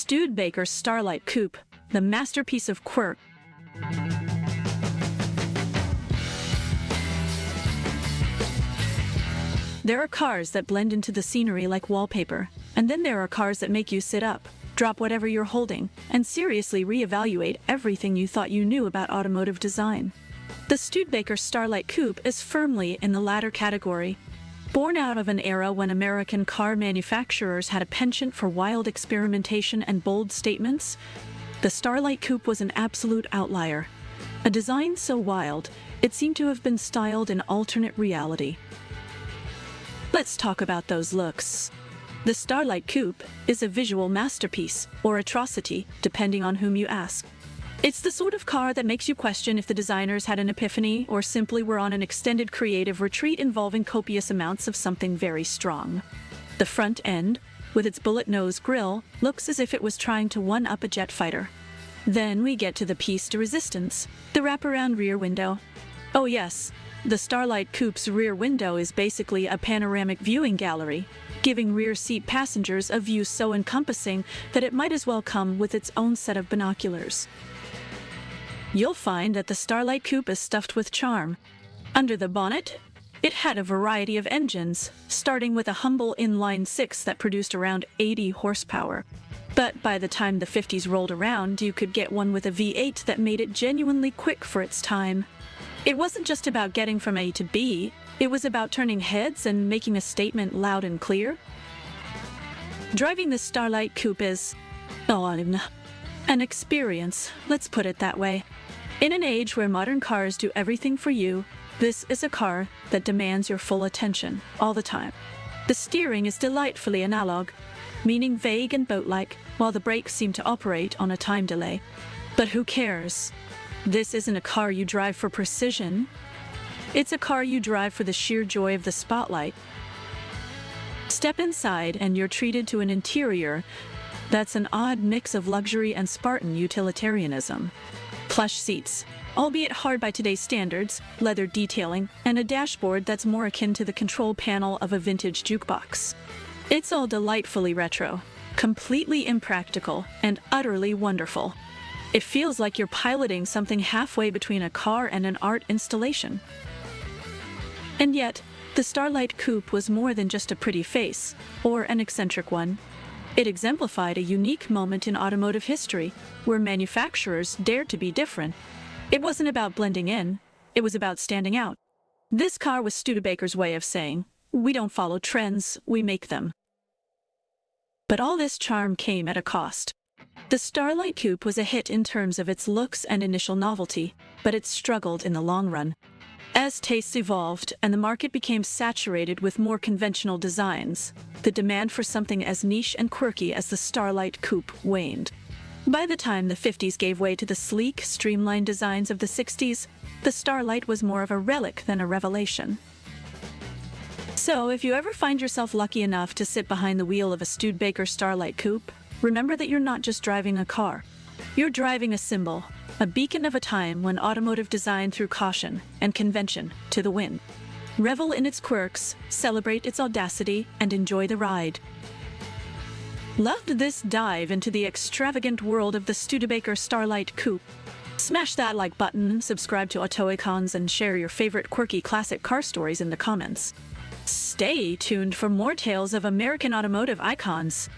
Studebaker Starlight Coupe, the masterpiece of Quirk. There are cars that blend into the scenery like wallpaper, and then there are cars that make you sit up, drop whatever you're holding, and seriously reevaluate everything you thought you knew about automotive design. The Studebaker Starlight Coupe is firmly in the latter category. Born out of an era when American car manufacturers had a penchant for wild experimentation and bold statements, the Starlight Coupe was an absolute outlier. A design so wild, it seemed to have been styled in alternate reality. Let's talk about those looks. The Starlight Coupe is a visual masterpiece, or atrocity, depending on whom you ask. It's the sort of car that makes you question if the designers had an epiphany or simply were on an extended creative retreat involving copious amounts of something very strong. The front end, with its bullet nose grille, looks as if it was trying to one-up a jetfighter. Then we get to the piece de resistance, the wraparound rear window. Oh yes, the Starlight Coupe's rear window is basically a panoramic viewing gallery, giving rear seat passengers a view so encompassing that it might as well come with its own set of binoculars. You'll find that the Starlight Coupe is stuffed with charm. Under the bonnet, it had a variety of engines, starting with a humble inline-six that produced around 80 horsepower. But by the time the 50s rolled around, you could get one with a V8 that made it genuinely quick for its time. It wasn't just about getting from A to B, it was about turning heads and making a statement loud and clear. Driving the Starlight Coupe is an experience, let's put it that way. In an age where modern cars do everything for you, this is a car that demands your full attention all the time. The steering is delightfully analog, meaning vague and boat-like, while the brakes seem to operate on a time delay. But who cares? This isn't a car you drive for precision. It's a car you drive for the sheer joy of the spotlight. Step inside and you're treated to an interior that's an odd mix of luxury and Spartan utilitarianism. Plush seats, albeit hard by today's standards, leather detailing, and a dashboard that's more akin to the control panel of a vintage jukebox. It's all delightfully retro, completely impractical, and utterly wonderful. It feels like you're piloting something halfway between a car and an art installation. And yet, the Starlight Coupe was more than just a pretty face, or an eccentric one. It exemplified a unique moment in automotive history, where manufacturers dared to be different. It wasn't about blending in, it was about standing out. This car was Studebaker's way of saying, we don't follow trends, we make them. But all this charm came at a cost. The Starlight Coupe was a hit in terms of its looks and initial novelty, but it struggled in the long run. As tastes evolved and the market became saturated with more conventional designs, the demand for something as niche and quirky as the Starlight Coupe waned. By the time the 50s gave way to the sleek, streamlined designs of the 60s, the Starlight was more of a relic than a revelation. So, if you ever find yourself lucky enough to sit behind the wheel of a Studebaker Starlight Coupe, remember that you're not just driving a car. You're driving a symbol, a beacon of a time when automotive design threw caution and convention to the wind. Revel in its quirks, celebrate its audacity, and enjoy the ride. Loved this dive into the extravagant world of the Studebaker Starlight Coupe? Smash that like button, subscribe to AutoIcons, and share your favorite quirky classic car stories in the comments. Stay tuned for more tales of American automotive icons.